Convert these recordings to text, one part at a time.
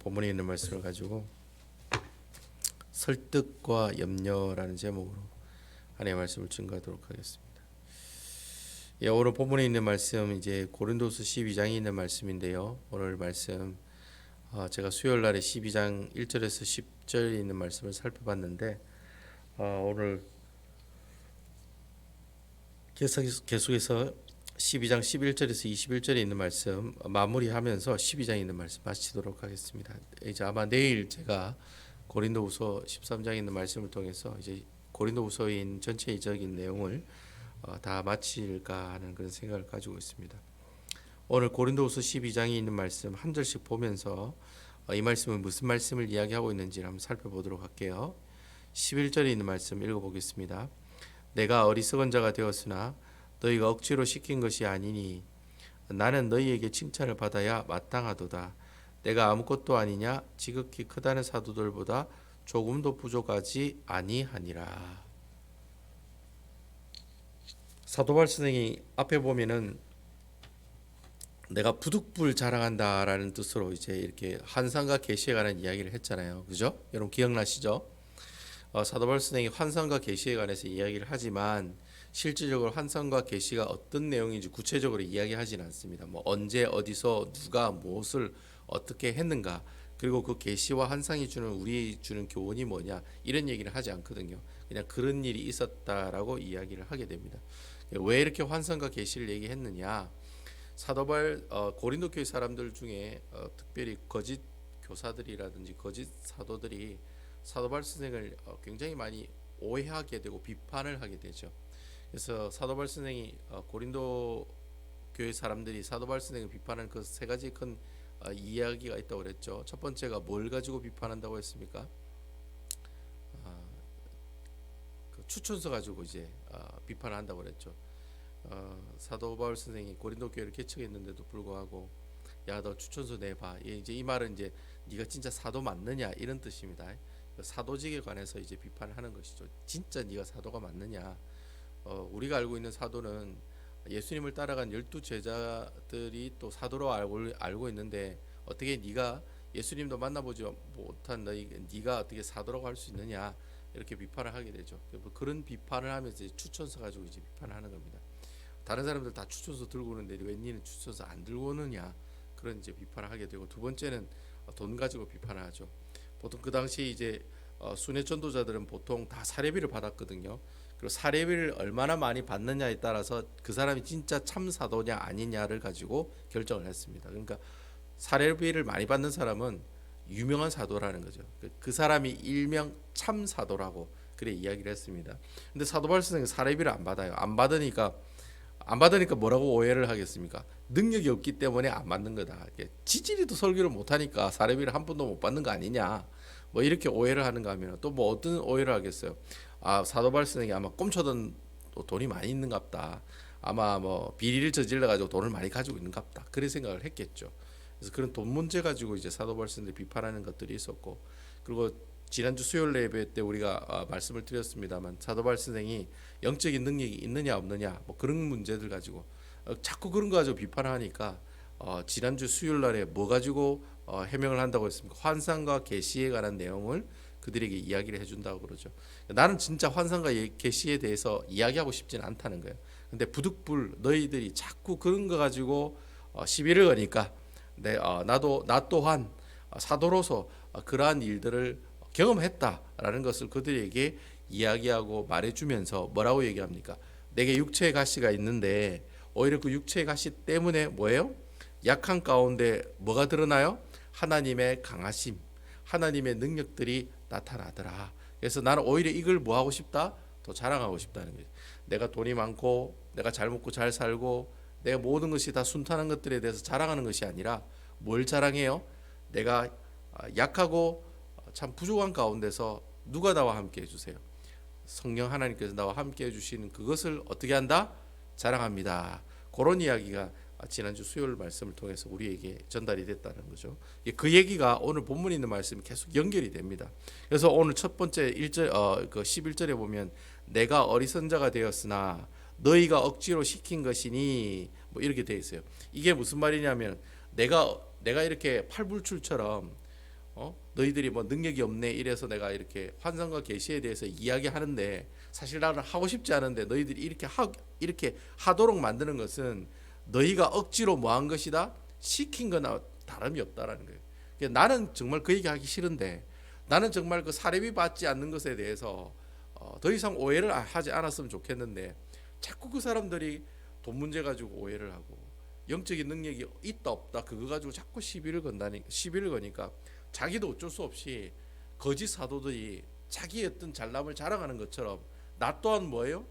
본문에 있는 말씀을 가지고 설득과 염려라는 제목으로 하나님의 말씀을 증거하도록 하겠습니다. 예, 오늘 본문에 있는 말씀 이제 고린도서 12장에 있는 말씀인데요. 오늘 말씀 제가 수요일 날에 12장 1절에서 10절에 있는 말씀을 살펴봤는데 오늘 계속해서 12장 11절에서 21절에 있는 말씀 마무리하면서 12장에 있는 말씀 마치도록 하겠습니다. 이제 아마 내일 제가 고린도후서 13장에 있는 말씀을 통해서 이제 고린도후서인 전체적인 내용을 다 마칠까 하는 그런 생각을 가지고 있습니다. 오늘 고린도후서 12장에 있는 말씀 한 절씩 보면서 이 말씀은 무슨 말씀을 이야기하고 있는지 한번 살펴보도록 할게요. 11절에 있는 말씀 읽어보겠습니다. 내가 어리석은 자가 되었으나 너희가 억지로 시킨 것이 아니니 나는 너희에게 칭찬을 받아야 마땅하도다. 내가 아무것도 아니냐 지극히 크다는 사도들보다 조금도 부족하지 아니하니라. 사도 바울 선생이 앞에 보면은 내가 부득불 자랑한다라는 뜻으로 이제 이렇게 환상과 계시에 관한 이야기를 했잖아요. 그죠? 여러분 기억나시죠? 사도 바울 선생이 환상과 계시에 관해서 이야기를 하지만 실질적으로 환상과 계시가 어떤 내용인지 구체적으로 이야기하지는 않습니다. 뭐 언제 어디서 누가 무엇을 어떻게 했는가, 그리고 그 계시와 환상이 우리 주는 교훈이 뭐냐, 이런 얘기를 하지 않거든요. 그냥 그런 일이 있었다라고 이야기를 하게 됩니다. 왜 이렇게 환상과 계시를 얘기했느냐? 사도 바울 고린도 교회 사람들 중에 특별히 거짓 교사들이라든지 거짓 사도들이 사도 바울 선생을 굉장히 많이 오해하게 되고 비판을 하게 되죠. 그래서 사도 바울 선생이 고린도 교회 사람들이 사도 바울 선생을 비판하는 그 세 가지 큰 이야기가 있다고 그랬죠. 첫 번째가 뭘 가지고 비판한다고 했습니까? 그 추천서 가지고 이제 비판한다고 그랬죠. 사도 바울 선생이 고린도 교회를 개척했는데도 불구하고 야, 너 추천서 내봐. 이제 이 말은 이제 네가 진짜 사도 맞느냐 이런 뜻입니다. 사도직에 관해서 이제 비판을 하는 것이죠. 진짜 네가 사도가 맞느냐? 우리가 알고 있는 사도는 예수님을 따라간 12제자들이 또 사도로 알고 있는데 어떻게 네가 예수님도 만나보지 못한 네가 어떻게 사도라고 할 수 있느냐, 이렇게 비판을 하게 되죠. 그런 비판을 하면서 추천서 가지고 이제 비판을 하는 겁니다. 다른 사람들 다 추천서 들고 오는데 왜 니는 추천서 안 들고 오느냐, 그런 이제 비판을 하게 되고, 두 번째는 돈 가지고 비판을 하죠. 보통 그 당시 이제 순회 전도자들은 보통 다 사례비를 받았거든요. 그리고 사례비를 얼마나 많이 받느냐에 따라서 그 사람이 진짜 참 사도냐 아니냐를 가지고 결정을 했습니다. 그러니까 사례비를 많이 받는 사람은 유명한 사도라는 거죠. 그 사람이 일명 참 사도라고 그래 이야기를 했습니다. 근데 사도 바울 선생은 사례비를 안 받아요. 안 받으니까 뭐라고 오해를 하겠습니까? 능력이 없기 때문에 안 받는 거다. 지질이도 설교를 못하니까 사례비를 한 푼도 못 받는 거 아니냐, 뭐 이렇게 오해를 하는가 하면 또 뭐 어떤 오해를 하겠어요? 사도 바울 선생이 아마 꼼쳐던 돈이 많이 있는갑다. 아마 뭐 비리를 저질러 가지고 돈을 많이 가지고 있는갑다. 그런 생각을 했겠죠. 그래서 그런 돈 문제 가지고 이제 사도 바울 선생을 비판하는 것들이 있었고, 그리고 지난주 수요일 예배 때 우리가 말씀을 드렸습니다만 사도 바울 선생이 영적인 능력이 있느냐 없느냐 뭐 그런 문제들 가지고 자꾸 그런 거 가지고 비판하니까 지난주 수요일 날에 뭐 가지고 해명을 한다고 했습니까? 환상과 계시에 관한 내용을 그들에게 이야기를 해준다고 그러죠. 나는 진짜 환상과 계시에 대해서 이야기하고 싶지는 않다는 거예요. 근데 부득불 너희들이 자꾸 그런 거 가지고 시비를 거니까 나 또한 사도로서 그러한 일들을 경험했다라는 것을 그들에게 이야기하고 말해주면서 뭐라고 얘기합니까? 내게 육체의 가시가 있는데 오히려 그 육체의 가시 때문에 뭐예요? 약한 가운데 뭐가 드러나요? 하나님의 강하심, 하나님의 능력들이 나타나더라. 그래서 나는 오히려 이걸 뭐 하고 싶다? 더 자랑하고 싶다는 거예요. 내가 돈이 많고 내가 잘 먹고 잘 살고 내가 모든 것이 다 순탄한 것들에 대해서 자랑하는 것이 아니라 뭘 자랑해요? 내가 약하고 참 부족한 가운데서 누가 나와 함께 해주세요? 성령 하나님께서 나와 함께 해주시는 그것을 어떻게 한다? 자랑합니다. 그런 이야기가 지난주 수요일 말씀을 통해서 우리에게 전달이 됐다는 거죠. 그 얘기가 오늘 본문에 있는 말씀이 계속 연결이 됩니다. 그래서 오늘 첫 번째 1절 그 11절에 보면 내가 어리석은 자가 되었으나 너희가 억지로 시킨 것이니 뭐 이렇게 돼 있어요. 이게 무슨 말이냐면 내가 이렇게 팔불출처럼 너희들이 뭐 능력이 없네 이래서 내가 이렇게 환상과 계시에 대해서 이야기하는데 사실 나는 하고 싶지 않은데 너희들이 이렇게 하도록 만드는 것은 너희가 억지로 뭐 한 것이다? 시킨 거나 다름이 없다라는 거예요. 그러니까 나는 정말 그 얘기하기 싫은데 나는 정말 그 사례비 받지 않는 것에 대해서 더 이상 오해를 하지 않았으면 좋겠는데 자꾸 그 사람들이 돈 문제 가지고 오해를 하고 영적인 능력이 있다 없다 그거 가지고 자꾸 시비를 거니까 자기도 어쩔 수 없이 거짓 사도들이 자기의 어떤 잘남을 자랑하는 것처럼 나 또한 뭐예요?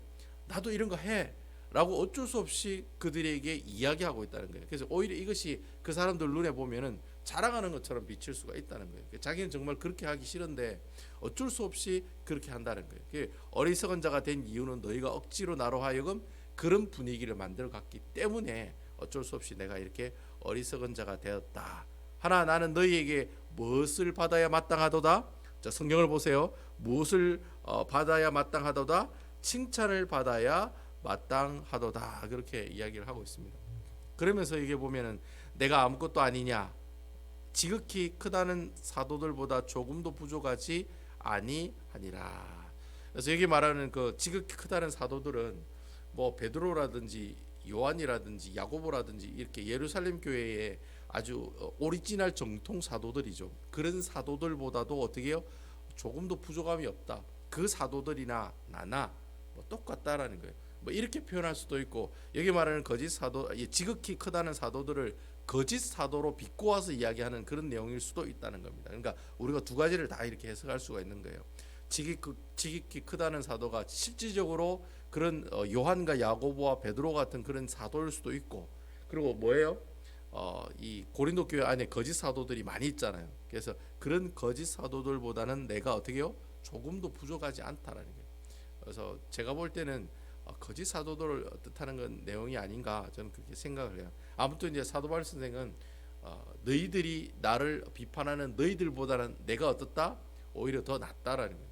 나도 이런 거 해 라고 어쩔 수 없이 그들에게 이야기하고 있다는 거예요. 그래서 오히려 이것이 그 사람들 눈에 보면은 자랑하는 것처럼 비칠 수가 있다는 거예요. 자기는 정말 그렇게 하기 싫은데 어쩔 수 없이 그렇게 한다는 거예요. 어리석은 자가 된 이유는 너희가 억지로 나로 하여금 그런 분위기를 만들어 갔기 때문에 어쩔 수 없이 내가 이렇게 어리석은 자가 되었다. 하나 나는 너희에게 무엇을 받아야 마땅하도다. 자, 성경을 보세요. 무엇을 받아야 마땅하도다. 칭찬을 받아야 마땅하도다. 그렇게 이야기를 하고 있습니다. 그러면서 이게 보면은 내가 아무것도 아니냐. 지극히 크다는 사도들보다 조금도 부족하지 아니하니라. 그래서 여기 말하는 그 지극히 크다는 사도들은 뭐 베드로라든지 요한이라든지 야고보라든지 이렇게 예루살렘 교회에 아주 오리지널 정통 사도들이죠. 그런 사도들보다도 어떻게 해요? 조금도 부족함이 없다. 그 사도들이나 나나 뭐 똑같다라는 거예요. 뭐 이렇게 표현할 수도 있고 여기 말하는 거짓 사도, 지극히 크다는 사도들을 거짓 사도로 비꼬아서 이야기하는 그런 내용일 수도 있다는 겁니다. 그러니까 우리가 두 가지를 다 이렇게 해석할 수가 있는 거예요. 지극히 크다는 사도가 실질적으로 그런 요한과 야고보와 베드로 같은 그런 사도일 수도 있고, 그리고 뭐예요? 이 고린도 교회 안에 거짓 사도들이 많이 있잖아요. 그래서 그런 거짓 사도들보다는 내가 어떻게 해요? 조금도 부족하지 않다라는 거예요. 그래서 제가 볼 때는 거짓 사도들을 뜻하는 건 내용이 아닌가 저는 그렇게 생각을 해요. 아무튼 이제 사도 바울 선생은 너희들이 나를 비판하는 너희들보다는 내가 어떻다? 오히려 더 낫다라는 거예요.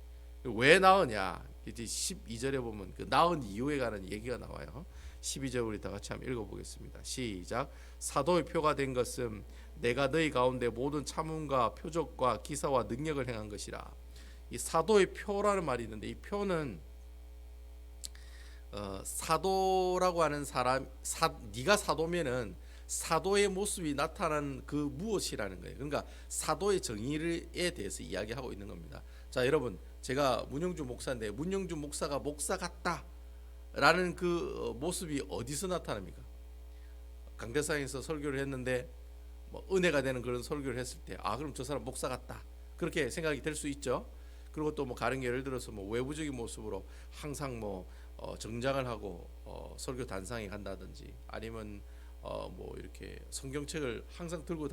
왜 나으냐? 이제 12절에 보면 그 나은 이유에 관한 얘기가 나와요. 12절 우리 다 같이 한번 읽어보겠습니다. 시작. 사도의 표가 된 것은 내가 너희 가운데 모든 참음과 표적과 기사와 능력을 행한 것이라. 이 사도의 표라는 말이 있는데 이 표는 사도라고 하는 사람, 네가 사도면은 사도의 모습이 나타난 그 무엇이라는 거예요. 그러니까 사도의 정의에 대해서 이야기하고 있는 겁니다. 자, 여러분, 제가 문영주 목사인데 문영주 목사가 목사 같다라는 그 모습이 어디서 나타납니까? 강대상에서 설교를 했는데 뭐 은혜가 되는 그런 설교를 했을 때, 그럼 저 사람 목사 같다, 그렇게 생각이 될 수 있죠. 그리고 또 뭐 다른 예를 들어서 뭐 외부적인 모습으로 항상 뭐 정장을 하고 설교 단상에 간다든지, 아니면 뭐 이렇게 성경책을 항상 들고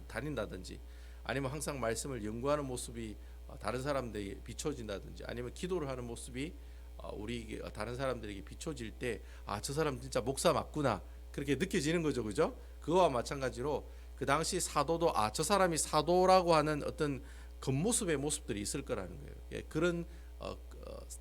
다닌다든지, 아니면 항상 말씀을 연구하는 모습이 다른 사람들에게 비춰진다든지, 아니면 기도를 하는 모습이 우리 다른 사람들에게 비춰질 때, 저 사람 진짜 목사 맞구나, 그렇게 느껴지는 거죠, 그죠? 그거와 마찬가지로 그 당시 사도도 저 사람이 사도라고 하는 어떤 겉모습의 모습들이 있을 거라는 거예요. 예, 그런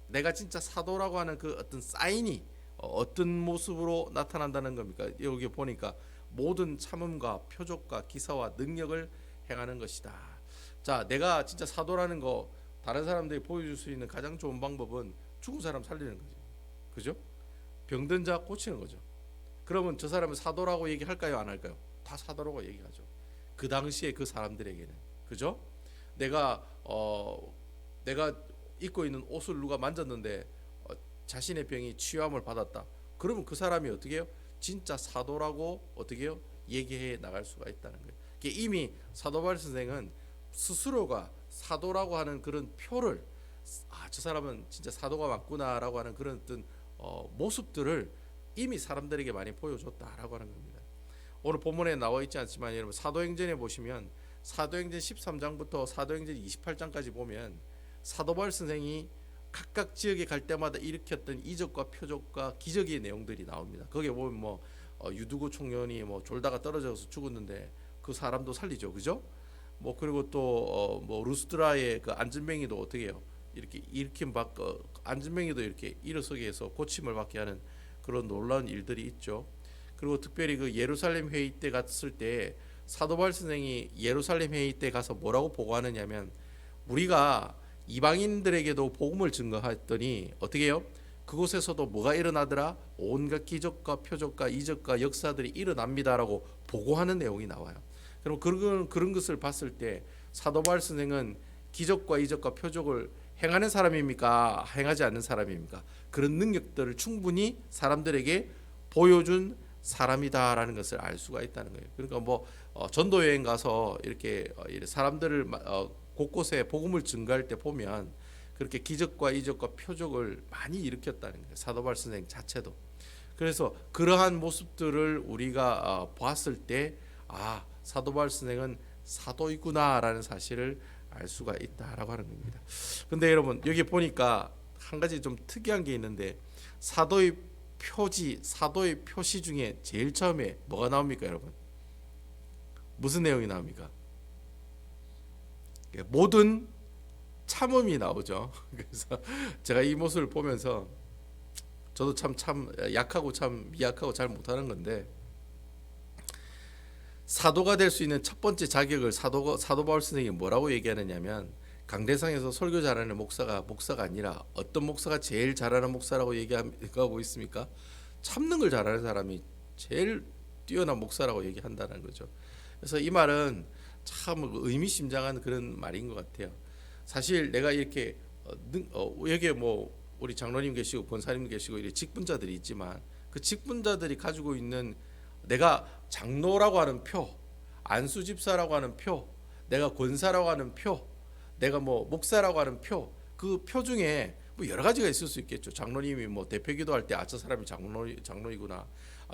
내가 진짜 사도라고 하는 그 어떤 사인이 어떤 모습으로 나타난다는 겁니까? 여기 보니까 모든 참음과 표적과 기사와 능력을 행하는 것이다. 자, 내가 진짜 사도라는 거 다른 사람들이 보여줄 수 있는 가장 좋은 방법은 죽은 사람 살리는 거죠. 그죠? 병든 자 고치는 거죠. 그러면 저 사람은 사도라고 얘기할까요? 안 할까요? 다 사도라고 얘기하죠. 그 당시에 그 사람들에게는. 그죠? 내가 입고 있는 옷을 누가 만졌는데 자신의 병이 치유함을 받았다. 그러면 그 사람이 어떻게 해요? 진짜 사도라고 어떻게 해요? 얘기해 나갈 수가 있다는 거예요. 이미 사도 바울 선생은 스스로가 사도라고 하는 그런 표를, 저 사람은 진짜 사도가 맞구나라고 하는 그런 어떤 모습들을 이미 사람들에게 많이 보여줬다라고 하는 겁니다. 오늘 본문에 나와 있지 않지만 여러분 사도행전에 보시면 사도행전 13장부터 사도행전 28장까지 보면 사도 바울 선생이 각각 지역에 갈 때마다 일으켰던 이적과 표적과 기적의 내용들이 나옵니다. 거기에 보면 뭐 유두고 총련이 뭐 졸다가 떨어져서 죽었는데 그 사람도 살리죠, 그죠? 뭐 그리고 또 뭐 루스드라의 그 안진뱅이도 어떻게 해요? 이렇게 일으킴 받고 안진뱅이도 이렇게 일어서게 해서 고침을 받게 하는 그런 놀라운 일들이 있죠. 그리고 특별히 그 예루살렘 회의 때 갔을 때 사도 바울 선생이 예루살렘 회의 때 가서 뭐라고 보고하느냐면 우리가 이방인들에게도 복음을 증거했더니 어떻게 해요? 그곳에서도 뭐가 일어나더라? 온갖 기적과 표적과 이적과 역사들이 일어납니다라고 보고하는 내용이 나와요. 그럼 그런 것을 봤을 때 사도 바울 선생은 기적과 이적과 표적을 행하는 사람입니까? 행하지 않는 사람입니까? 그런 능력들을 충분히 사람들에게 보여준 사람이다라는 것을 알 수가 있다는 거예요. 그러니까 뭐 전도 여행 가서 이렇게 사람들을 곳곳에 복음을 증거할 때 보면 그렇게 기적과 이적과 표적을 많이 일으켰다는 거예요. 사도 바울 선생 자체도. 그래서 그러한 모습들을 우리가 보았을 때 사도 바울 선생은 사도이구나라는 사실을 알 수가 있다라고 하는 겁니다. 근데 여러분 여기 보니까 한 가지 좀 특이한 게 있는데 사도의 표지, 사도의 표시 중에 제일 처음에 뭐가 나옵니까, 여러분? 무슨 내용이 나옵니까? 모든 참음이 나오죠. 그래서 제가 이 모습을 보면서 저도 참 약하고 참 미약하고 잘 못하는 건데 사도가 될 수 있는 첫 번째 자격을 사도 바울 선생이 뭐라고 얘기하느냐면 강대상에서 설교 잘하는 목사가 아니라 어떤 목사가 제일 잘하는 목사라고 얘기하고 있습니까? 참는 걸 잘하는 사람이 제일 뛰어난 목사라고 얘기한다는 거죠. 그래서 이 말은 참 의미심장한 그런 말인 것 같아요. 사실 내가 이렇게 여기에 뭐 우리 장로님 계시고 권사님 계시고 이렇게 직분자들이 있지만 그 직분자들이 가지고 있는 내가 장로라고 하는 표, 안수 집사라고 하는 표, 내가 권사라고 하는 표, 내가 뭐 목사라고 하는 표, 그 표 중에 뭐 여러 가지가 있을 수 있겠죠. 장로님이 뭐 대표 기도할 때 저 사람이 장로이구나.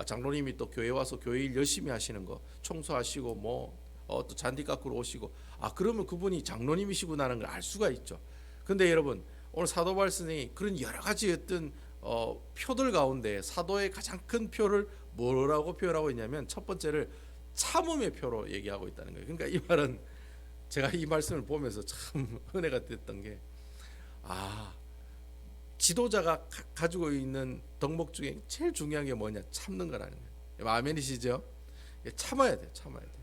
장로님이 또 교회 와서 교회 일 열심히 하시는 거, 청소하시고 뭐 또 잔디 깎으러 오시고 그러면 그분이 장로님이시구나라는 걸 알 수가 있죠. 근데 여러분 오늘 사도 바울 선생이 그런 여러 가지 어떤 표들 가운데 사도의 가장 큰 표를 뭐라고 표현하고 있냐면 첫 번째를 참음의 표로 얘기하고 있다는 거예요. 그러니까 이 말은 제가 이 말씀을 보면서 참 은혜가 됐던 게 지도자가 가지고 있는 덕목 중에 제일 중요한 게 뭐냐? 참는 거라는 거예요. 아멘이시죠? 참아야 돼요. 참아야 돼요.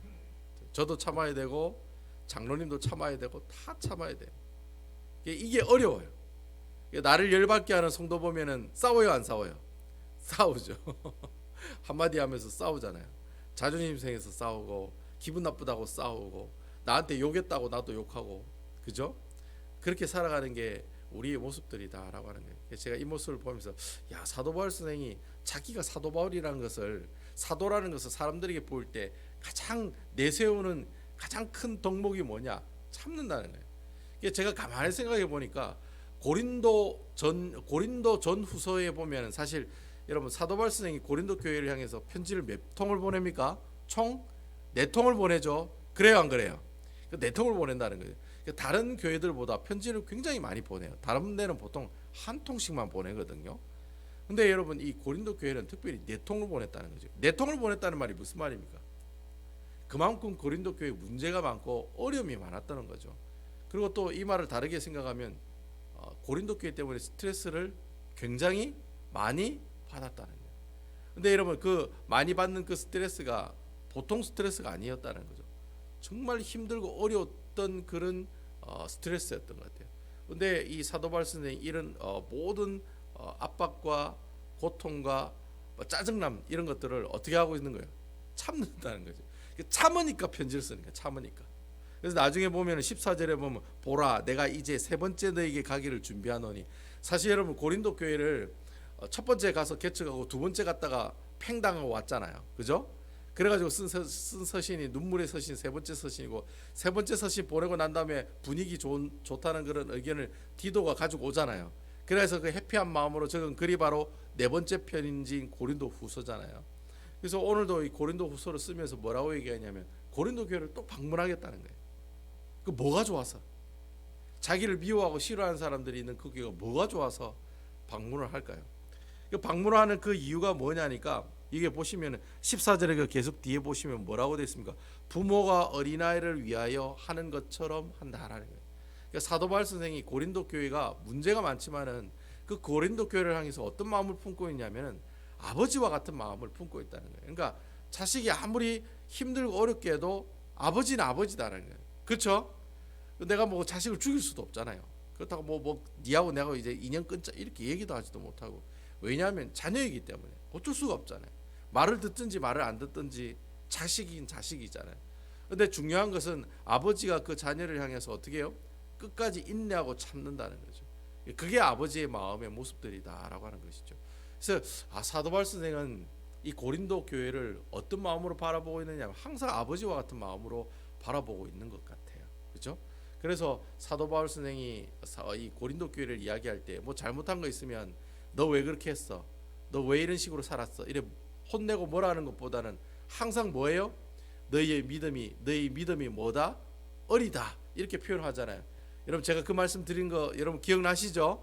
저도 참아야 되고 장로님도 참아야 되고 다 참아야 돼요. 이게 어려워요. 나를 열받게 하는 성도 보면은 싸워요, 안 싸워요? 싸우죠. 한마디 하면서 싸우잖아요. 자존심 상해서 싸우고 기분 나쁘다고 싸우고 나한테 욕했다고 나도 욕하고 그죠? 그렇게 살아가는 게 우리의 모습들이다라고 하는 거예요. 제가 이 모습을 보면서 사도 바울 선생이 자기가 사도 바울이라는 것을 사도라는 것을 사람들에게 보일 때 가장 내세우는 가장 큰 덕목이 뭐냐? 참는다는 거예요. 제가 가만히 생각해 보니까 고린도 전 후서에 보면 사실 여러분 사도 바울 선생이 고린도 교회를 향해서 편지를 몇 통을 보냅니까? 총 4통을 보내죠. 그래요, 안 그래요? 4통을 보낸다는 거예요. 다른 교회들보다 편지를 굉장히 많이 보내요. 다른 데는 보통 한 통씩만 보내거든요. 근데 여러분 이 고린도 교회는 특별히 4통을 보냈다는 거죠. 4통을 보냈다는 말이 무슨 말입니까? 그만큼 고린도 교회에 문제가 많고 어려움이 많았다는 거죠. 그리고 또 이 말을 다르게 생각하면 고린도 교회 때문에 스트레스를 굉장히 많이 받았다는 거예요. 근데 여러분 그 많이 받는 그 스트레스가 보통 스트레스가 아니었다는 거죠. 정말 힘들고 어려웠던 그런 스트레스였던 것 같아요. 근데 이 사도 바울 선생이 이런 모든 압박과 고통과 짜증남 이런 것들을 어떻게 하고 있는 거예요? 참는다는 거죠. 참으니까 편지를 쓰니까 참으니까. 그래서 나중에 보면 14절에 보면 보라 내가 이제 세 번째 너에게 가기를 준비하노니 사실 여러분 고린도 교회를 첫 번째 가서 개척하고 두 번째 갔다가 팽당하고 왔잖아요. 그죠? 그래가지고 쓴 서신이 눈물의 서신 세 번째 서신이고 세 번째 서신 보내고 난 다음에 분위기 좋다는 그런 의견을 디도가 가지고 오잖아요. 그래서 그 해피한 마음으로 적은 글이 바로 네 번째 편인지인 고린도 후서잖아요. 그래서 오늘도 이 고린도 후서를 쓰면서 뭐라고 얘기하냐면 고린도 교회를 또 방문하겠다는 거예요. 그 뭐가 좋아서 자기를 미워하고 싫어하는 사람들이 있는 그 교회가 뭐가 좋아서 방문을 할까요? 그 방문을 하는 그 이유가 뭐냐니까 이게 보시면 14절에 계속 뒤에 보시면 뭐라고 되어 있습니까? 부모가 어린아이를 위하여 하는 것처럼 한다라는 거예요. 그러니까 사도 바울 선생이 고린도 교회가 문제가 많지만은 그 고린도 교회를 향해서 어떤 마음을 품고 있냐면은 아버지와 같은 마음을 품고 있다는 거예요. 그러니까 자식이 아무리 힘들고 어렵게 해도 아버지는 아버지다라는 거예요. 그렇죠? 내가 뭐 자식을 죽일 수도 없잖아요. 그렇다고 뭐 니하고 내가 이제 인연 끊자 이렇게 얘기도 하지도 못하고, 왜냐하면 자녀이기 때문에 어쩔 수가 없잖아요. 말을 듣든지 말을 안 듣든지 자식이긴 자식이잖아요. 근데 중요한 것은 아버지가 그 자녀를 향해서 어떻게 해요? 끝까지 인내하고 참는다는 거죠. 그게 아버지의 마음의 모습들이다라고 하는 것이죠. 그래서 사도 바울 선생은 이 고린도 교회를 어떤 마음으로 바라보고 있느냐, 항상 아버지와 같은 마음으로 바라보고 있는 것 같아요. 그렇죠? 그래서 사도 바울 선생이 이 고린도 교회를 이야기할 때 뭐 잘못한 거 있으면 너 왜 그렇게 했어? 너 왜 이런 식으로 살았어? 이래 혼내고 뭐라 하는 것보다는 항상 뭐예요? 너희 믿음이 뭐다? 어리다. 이렇게 표현하잖아요. 여러분 제가 그 말씀 드린 거 여러분 기억나시죠?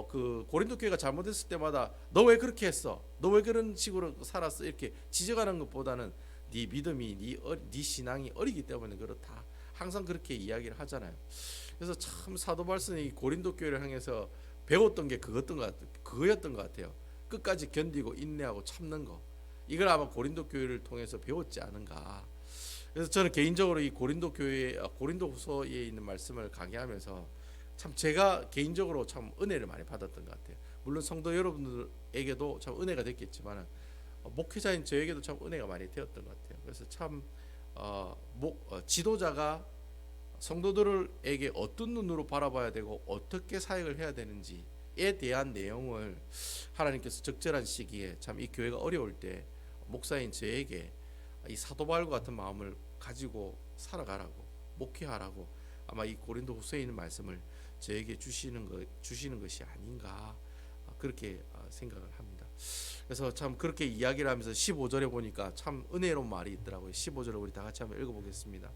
그 고린도 교회가 잘못했을 때마다 너 왜 그렇게 했어? 너 왜 그런 식으로 살았어? 이렇게 지적하는 것보다는 네 믿음이 네 신앙이 어리기 때문에 그렇다. 항상 그렇게 이야기를 하잖아요. 그래서 참 사도 바울 선생이 고린도 교회를 향해서 배웠던 게 그거였던 것 같아요. 끝까지 견디고 인내하고 참는 거. 이걸 아마 고린도 교회를 통해서 배웠지 않은가. 그래서 저는 개인적으로 이 고린도후서에 있는 말씀을 강의하면서 참 제가 개인적으로 참 은혜를 많이 받았던 것 같아요. 물론 성도 여러분들에게도 참 은혜가 됐겠지만 목회자인 저에게도 참 은혜가 많이 되었던 것 같아요. 그래서 참 지도자가 성도들에게 어떤 눈으로 바라봐야 되고 어떻게 사역을 해야 되는지에 대한 내용을 하나님께서 적절한 시기에 참 이 교회가 어려울 때 목사인 저에게 이 사도 바울과 같은 마음을 가지고 살아가라고, 목회하라고 아마 이 고린도후서에 있는 말씀을 저에게 주시는 것이 아닌가, 그렇게 생각을 합니다. 그래서 참 그렇게 이야기를 하면서 15절에 보니까 참 은혜로운 말이 있더라고요. 15절을 우리 다 같이 한번 읽어보겠습니다.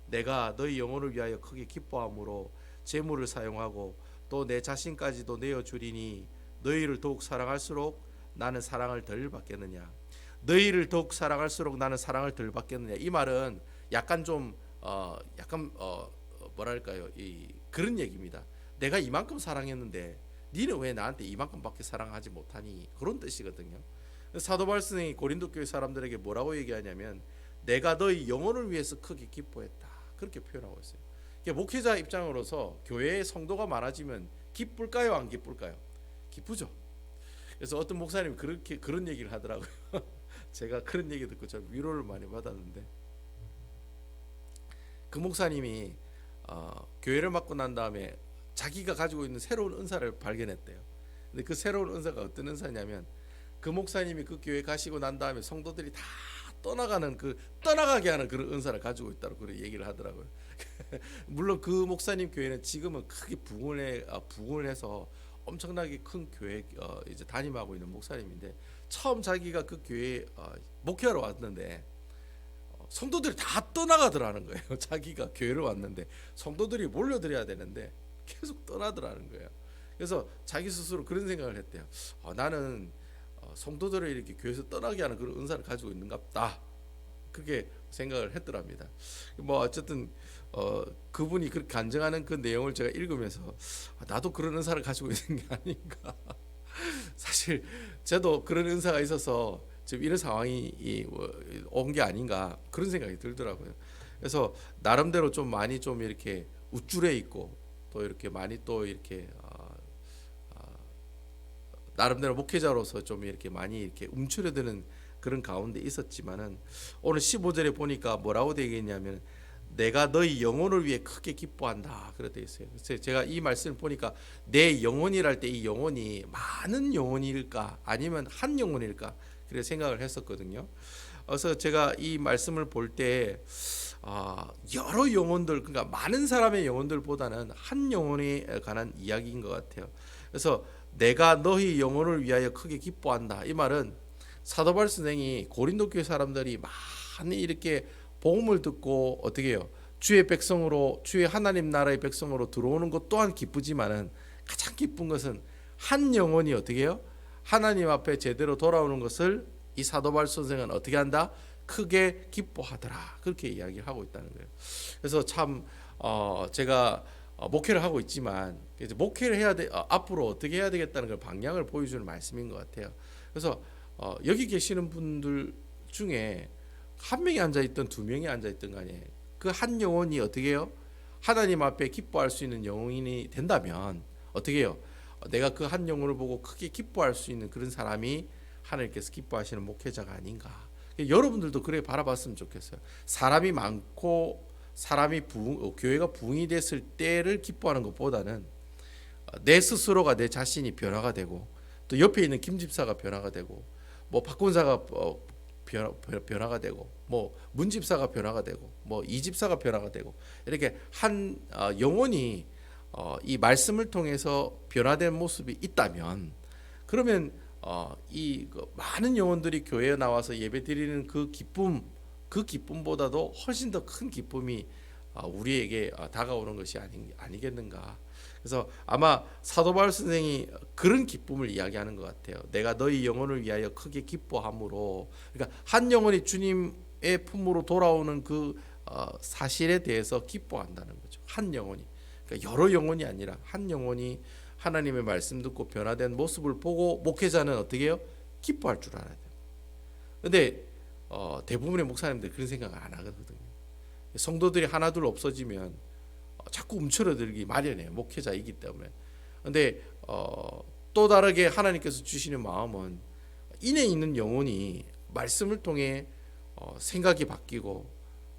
내가 너희 영혼을 위하여 크게 기뻐함으로 재물을 사용하고 또 내 자신까지도 내어주리니 너희를 더욱 사랑할수록 나는 사랑을 덜 받겠느냐. 너희를 더욱 사랑할수록 나는 사랑을 덜 받겠느냐. 이 말은 약간 뭐랄까요, 그런 얘기입니다. 내가 이만큼 사랑했는데 니는 왜 나한테 이만큼밖에 사랑하지 못하니, 그런 뜻이거든요. 사도 바울 선생이 고린도 교회 사람들에게 뭐라고 얘기하냐면 내가 너희 영혼을 위해서 크게 기뻐했다, 그렇게 표현하고 있어요. 목회자 입장으로서 교회에 성도가 많아지면 기쁠까요, 안 기쁠까요? 기쁘죠. 그래서 어떤 목사님이 그런 얘기를 하더라고요. 제가 그런 얘기 듣고 참 위로를 많이 받았는데, 그 목사님이 교회를 맡고 난 다음에 자기가 가지고 있는 새로운 은사를 발견했대요. 근데 그 새로운 은사가 어떤 은사냐면 그 목사님이 그 교회 가시고 난 다음에 성도들이 다 떠나가게 하는 그런 은사를 가지고 있다고 그런 얘기를 하더라고요. 물론 그 목사님 교회는 지금은 크게 부흥을 해서 엄청나게 큰 교회 이제 담임하고 있는 목사님인데, 처음 자기가 그 교회에 목회하러 왔는데 성도들이 다 떠나가더라는 거예요. 자기가 교회를 왔는데 성도들이 몰려들어야 되는데 계속 떠나더라는 거예요. 그래서 자기 스스로 그런 생각을 했대요. 나는 성도들을 이렇게 교회에서 떠나게 하는 그런 은사를 가지고 있는갑다, 그렇게 생각을 했더랍니다. 뭐 어쨌든 그분이 그렇게 간증하는 그 내용을 제가 읽으면서 나도 그런 은사를 가지고 있는 게 아닌가. 사실 저도 그런 은사가 있어서 지금 이런 상황이 온 게 아닌가, 그런 생각이 들더라고요. 그래서 나름대로 좀 많이 좀 이렇게 우쭐해 있고 또 이렇게 많이 또 이렇게 나름대로 목회자로서 좀 이렇게 많이 이렇게 움츠려드는 그런 가운데 있었지만은 오늘 15절에 보니까 뭐라고 되어 있냐면 내가 너희 영혼을 위해 크게 기뻐한다, 그렇게 되어 있어요. 그래서 제가 이 말씀을 보니까 내 영혼이랄 때 이 영혼이 많은 영혼일까 아니면 한 영혼일까, 그렇게 생각을 했었거든요. 그래서 제가 이 말씀을 볼 때 여러 영혼들, 그러니까 많은 사람의 영혼들보다는 한 영혼에 관한 이야기인 것 같아요. 그래서 내가 너희 영혼을 위하여 크게 기뻐한다, 이 말은 사도 바울 선생이 고린도 교회 사람들이 많이 이렇게 복음을 듣고 어떻게 해요? 주의 백성으로, 주의 하나님 나라의 백성으로 들어오는 것 또한 기쁘지만은 가장 기쁜 것은 한 영혼이 어떻게 해요? 하나님 앞에 제대로 돌아오는 것을 이 사도 바울 선생은 어떻게 한다? 크게 기뻐하더라, 그렇게 이야기하고 있다는 거예요. 그래서 참 제가 목회를 하고 있지만 이제 목회를 해야 돼, 앞으로 어떻게 해야 되겠다는 걸 방향을 보여주는 말씀인 것 같아요. 그래서 여기 계시는 분들 중에 한 명이 앉아 있든 두 명이 앉아 있든 간에 그 한 영혼이 어떻게 해요? 하나님 앞에 기뻐할 수 있는 영혼이 된다면 어떻게 해요? 내가 그 한 영혼을 보고 크게 기뻐할 수 있는 그런 사람이 하나님께서 기뻐하시는 목회자가 아닌가. 여러분들도 그래 바라봤으면 좋겠어요. 사람이 많고 사람이 교회가 부흥이 됐을 때를 기뻐하는 것보다는 내 스스로가 내 자신이 변화가 되고 또 옆에 있는 김 집사가 변화가 되고 뭐 박군사가 변화가 되고 뭐 문 집사가 변화가 되고 뭐 이 집사가 변화가 되고 이렇게 한 영혼이 이 말씀을 통해서 변화된 모습이 있다면 그러면 이 많은 영혼들이 교회에 나와서 예배 드리는 그 기쁨보다도 훨씬 더 큰 기쁨이 우리에게 다가오는 것이 아니겠는가. 그래서 아마 사도 바울 선생이 그런 기쁨을 이야기하는 것 같아요. 내가 너희 영혼을 위하여 크게 기뻐함으로, 그러니까 한 영혼이 주님의 품으로 돌아오는 그 사실에 대해서 기뻐한다는 거죠. 한 영혼이, 그러니까 여러 영혼이 아니라 한 영혼이 하나님의 말씀 듣고 변화된 모습을 보고 목회자는 어떻게 해요? 기뻐할 줄 알아야 돼요. 근데 대부분의 목사님들 그런 생각을 안 하거든요. 성도들이 하나둘 없어지면 자꾸 움츠러들기 마련해요. 목회자이기 때문에. 근데 또 다르게 하나님께서 주시는 마음은 인에 있는 영혼이 말씀을 통해 생각이 바뀌고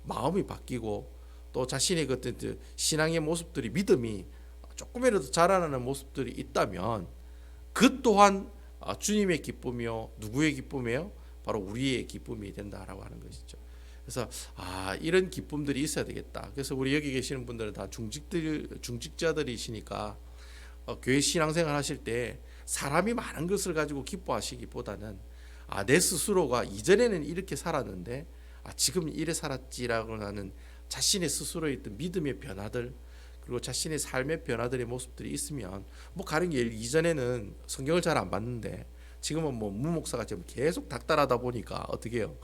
마음이 바뀌고 또 자신의 그 신앙의 모습들이 믿음이 조금이라도 자라나는 모습들이 있다면 그 또한 주님의 기쁨이요 누구의 기쁨이에요? 바로 우리의 기쁨이 된다라고 하는 것이죠. 그래서 이런 기쁨들이 있어야 되겠다. 그래서 우리 여기 계시는 분들은 다 중직자들이시니까 교회 신앙생활 하실 때 사람이 많은 것을 가지고 기뻐하시기보다는 내 스스로가 이전에는 이렇게 살았는데 지금 이래 살았지라고 하는 자신의 스스로에 있던 믿음의 변화들 그리고 자신의 삶의 변화들의 모습들이 있으면 뭐 가령 이전에는 성경을 잘 안 봤는데 지금은 뭐 무목사가 지금 계속 닥달하다 보니까 어떻게 해요?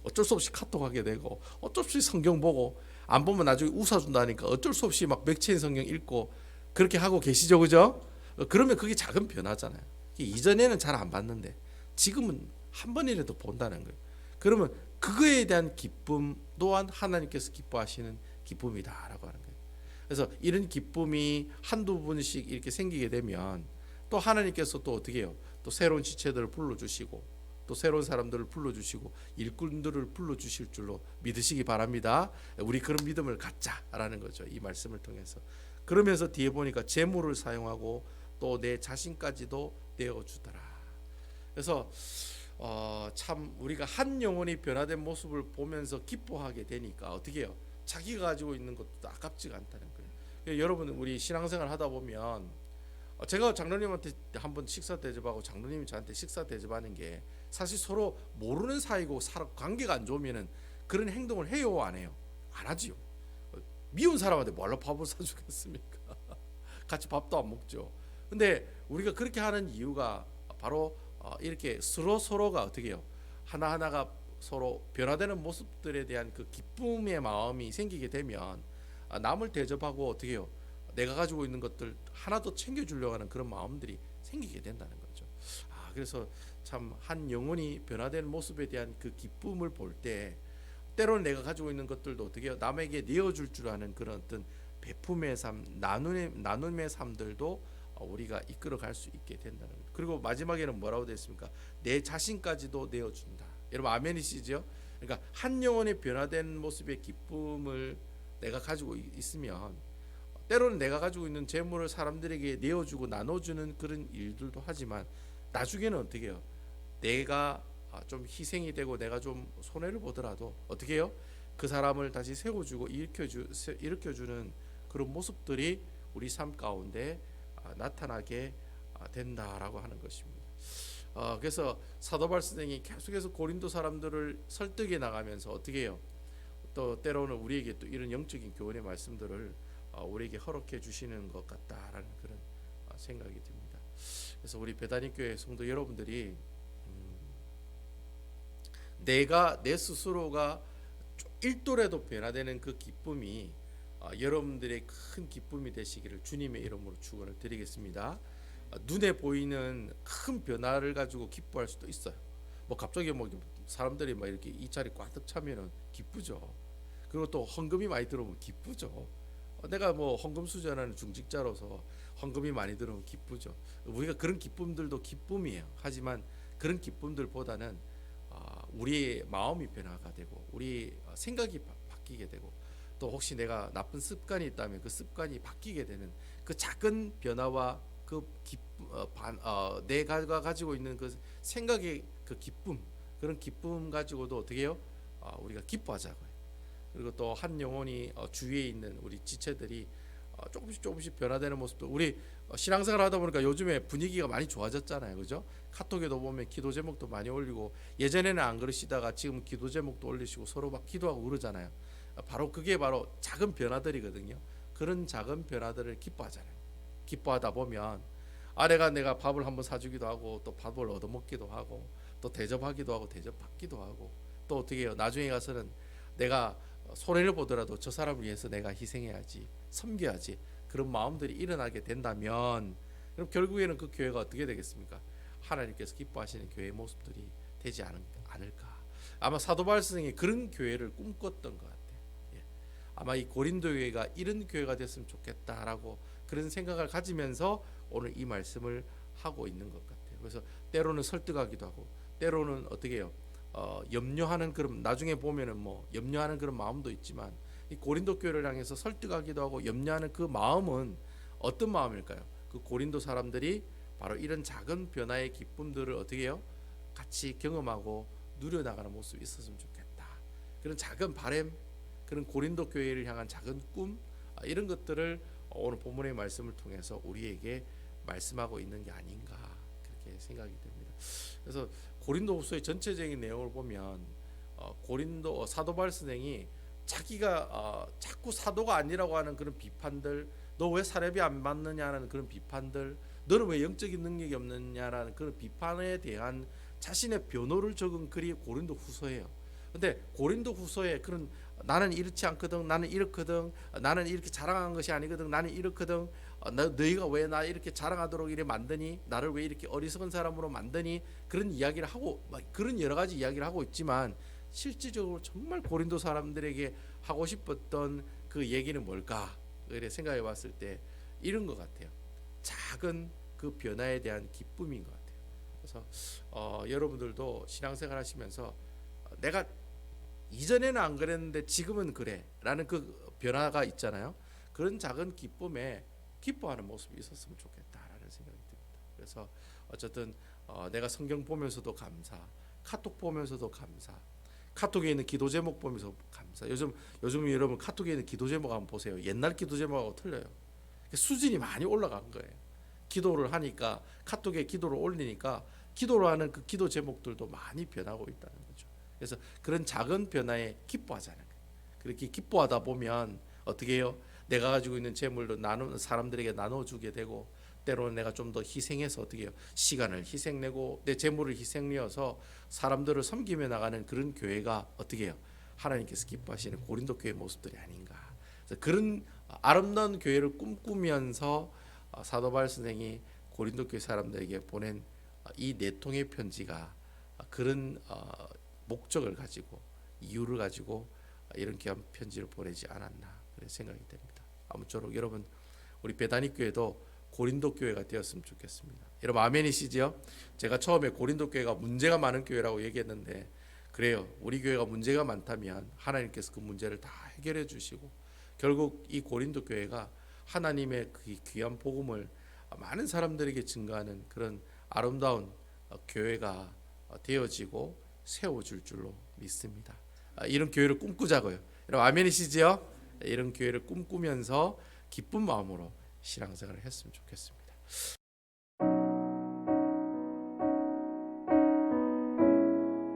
어쩔 수 없이 카톡하게 되고 어쩔 수 없이 성경 보고 안 보면 나중에 웃어준다니까 어쩔 수 없이 막 맥체인 성경 읽고 그렇게 하고 계시죠, 그죠? 그러면 그게 작은 변화잖아요. 이전에는 잘 안 봤는데 지금은 한 번이라도 본다는 거예요. 그러면 그거에 대한 기쁨 또한 하나님께서 기뻐하시는 기쁨이다라고 하는 거예요. 그래서 이런 기쁨이 한두 번씩 이렇게 생기게 되면 또 하나님께서 또 어떻게 해요? 또 새로운 지체들을 불러주시고 또 새로운 사람들을 불러주시고 일꾼들을 불러주실 줄로 믿으시기 바랍니다. 우리 그런 믿음을 갖자라는 거죠. 이 말씀을 통해서. 그러면서 뒤에 보니까 재물을 사용하고 또 내 자신까지도 내어주더라. 그래서 참 우리가 한 영혼이 변화된 모습을 보면서 기뻐하게 되니까 어떻게 해요? 자기가 가지고 있는 것도 아깝지가 않다는 거예요. 여러분 우리 신앙생활 하다 보면 제가 장로님한테 한번 식사 대접하고 장로님이 저한테 식사 대접하는 게 사실 서로 모르는 사이고 관계가 안 좋으면은 그런 행동을 해요, 안 해요? 안 하지요. 미운 사람한테 뭘로 밥을 사주겠습니까? 같이 밥도 안 먹죠. 근데 우리가 그렇게 하는 이유가 바로 이렇게 서로가 어떻게 해요? 하나하나가 서로 변화되는 모습들에 대한 그 기쁨의 마음이 생기게 되면 남을 대접하고 어떻게 해요? 내가 가지고 있는 것들 하나 더 챙겨주려고 하는 그런 마음들이 생기게 된다는 거죠. 그래서 참 한 영혼이 변화된 모습에 대한 그 기쁨을 볼 때 때로는 내가 가지고 있는 것들도 어떻게 해요? 남에게 내어줄 줄 아는 그런 어떤 베품의 삶, 나눔의 삶들도 우리가 이끌어갈 수 있게 된다는 거예요. 그리고 마지막에는 뭐라고 되어 있습니까? 내 자신까지도 내어준다. 여러분 아멘이시죠? 그러니까 한 영혼의 변화된 모습의 기쁨을 내가 가지고 있으면 때로는 내가 가지고 있는 재물을 사람들에게 내어주고 나눠주는 그런 일들도 하지만 나중에는 어떻게 해요? 내가 좀 희생이 되고 내가 좀 손해를 보더라도 어떻게 해요? 그 사람을 다시 세워주고 일으켜주는 그런 모습들이 우리 삶 가운데 나타나게 된다라고 하는 것입니다. 그래서 사도 바울 선생이 계속해서 고린도 사람들을 설득해 나가면서 어떻게 해요? 또 때로는 우리에게 또 이런 영적인 교훈의 말씀들을 우리에게 허락해 주시는 것 같다라는 그런 생각이 듭니다. 그래서 우리 베다니 교회 성도 여러분들이 내 스스로가 1도라도 변화되는 그 기쁨이 여러분들의 큰 기쁨이 되시기를 주님의 이름으로 축원을 드리겠습니다. 눈에 보이는 큰 변화를 가지고 기뻐할 수도 있어요. 뭐 갑자기 뭐 사람들이 막 이렇게 이 자리 꽉 차면은 기쁘죠. 그리고 또 헌금이 많이 들어오면 기쁘죠. 내가 뭐 헌금 수전하는 중직자로서 헌금이 많이 들어오면 기쁘죠. 우리가 그런 기쁨들도 기쁨이에요. 하지만 그런 기쁨들보다는 우리의 마음이 변화가 되고 우리 생각이 바뀌게 되고 또 혹시 내가 나쁜 습관이 있다면 그 습관이 바뀌게 되는 그 작은 변화와 그 내가 가지고 있는 그 생각의 그 기쁨, 그런 기쁨 가지고도 어떻게 해요? 우리가 기뻐하자고요. 그리고 또 한 영혼이 주위에 있는 우리 지체들이 조금씩 변화되는 모습도 우리 신앙생활 하다 보니까 요즘에 분위기가 많이 좋아졌잖아요. 그죠? 카톡에도 보면 기도 제목도 많이 올리고 예전에는 안 그러시다가 지금 기도 제목도 올리시고 서로 막 기도하고 그러잖아요. 바로 그게 바로 작은 변화들이거든요. 그런 작은 변화들을 기뻐하잖아요. 기뻐하다 보면 내가 밥을 한번 사주기도 하고 또 밥을 얻어먹기도 하고 또 대접하기도 하고 대접받기도 하고 또 어떻게 해요? 나중에 가서는 내가 손해를 보더라도 저 사람을 위해서 내가 희생해야지, 섬겨야지, 그런 마음들이 일어나게 된다면 그럼 결국에는 그 교회가 어떻게 되겠습니까? 하나님께서 기뻐하시는 교회의 모습들이 되지 않을까. 아마 사도 바울 선생이 그런 교회를 꿈꿨던 것 같아요. 예. 아마 이 고린도 교회가 이런 교회가 됐으면 좋겠다라고 그런 생각을 가지면서 오늘 이 말씀을 하고 있는 것 같아요. 그래서 때로는 설득하기도 하고 때로는 어떻게 해요? 염려하는 그런, 나중에 보면은 뭐 염려하는 그런 마음도 있지만 이 고린도 교회를 향해서 설득하기도 하고 염려하는 그 마음은 어떤 마음일까요? 그 고린도 사람들이 바로 이런 작은 변화의 기쁨들을 어떻게 해요? 같이 경험하고 누려나가는 모습이 있었으면 좋겠다. 그런 작은 바람, 그런 고린도 교회를 향한 작은 꿈, 이런 것들을 오늘 본문의 말씀을 통해서 우리에게 말씀하고 있는 게 아닌가 그렇게 생각이 됩니다. 그래서 고린도후서의 전체적인 내용을 보면 고린도 사도 바울 선생이 자기가 자꾸 사도가 아니라고 하는 그런 비판들, 너 왜 사렙이 안 받느냐는 그런 비판들, 너는 왜 영적인 능력이 없느냐라는 그런 비판에 대한 자신의 변호를 적은 글이 고린도후서예요. 근데 고린도후서에 그런 나는 이렇지 않거든, 나는 이렇거든, 나는 이렇게 자랑한 것이 아니거든, 나는 이렇거든, 너희가 왜 나 이렇게 자랑하도록 이래 만드니, 나를 왜 이렇게 어리석은 사람으로 만드니, 그런 이야기를 하고 그런 여러 가지 이야기를 하고 있지만 실질적으로 정말 고린도 사람들에게 하고 싶었던 그 얘기는 뭘까? 그래 생각해 봤을 때 이런 것 같아요. 작은 그 변화에 대한 기쁨인 것 같아요. 그래서 여러분들도 신앙생활 하시면서 내가 이전에는 안 그랬는데 지금은 그래 라는 그 변화가 있잖아요. 그런 작은 기쁨에 기뻐하는 모습이 있었으면 좋겠다라는 생각이 듭니다. 그래서 어쨌든 내가 성경 보면서도 감사, 카톡 보면서도 감사, 카톡에 있는 기도 제목 보면서 감사. 요즘 여러분 카톡에 있는 기도 제목 한번 보세요. 옛날 기도 제목하고 틀려요. 수준이 많이 올라간 거예요. 기도를 하니까 카톡에 기도를 올리니까 기도를 하는 그 기도 제목들도 많이 변하고 있다는 거죠. 그래서 그런 작은 변화에 기뻐하자는 거예요. 그렇게 기뻐하다 보면 어떻게 해요? 내가 가지고 있는 재물도 사람들에게 나눠주게 되고 때로는 내가 좀 더 희생해서 어떻게 해요? 시간을 희생내고 내 재물을 희생내어서 사람들을 섬기며 나가는 그런 교회가 어떻게 해요? 하나님께서 기뻐하시는 고린도 교회 모습들이 아닌가. 그래서 그런 아름다운 교회를 꿈꾸면서 사도 바울 선생이 고린도 교회 사람들에게 보낸 이 네 통의 편지가 그런 목적을 가지고 이유를 가지고 이런 귀한 편지를 보내지 않았나 그런 생각이 됩니다. 아무쪼록 여러분 우리 베다니 교회도 고린도 교회가 되었으면 좋겠습니다. 여러분 아멘이시지요? 제가 처음에 고린도 교회가 문제가 많은 교회라고 얘기했는데 그래요. 우리 교회가 문제가 많다면 하나님께서 그 문제를 다 해결해 주시고 결국 이 고린도 교회가 하나님의 그 귀한 복음을 많은 사람들에게 증거하는 그런 아름다운 교회가 되어지고 세워줄 줄로 믿습니다. 이런 교회를 꿈꾸자고요. 여러분 아멘이시지요? 이런 교회를 꿈꾸면서 기쁜 마음으로 신앙생활을 했으면 좋겠습니다.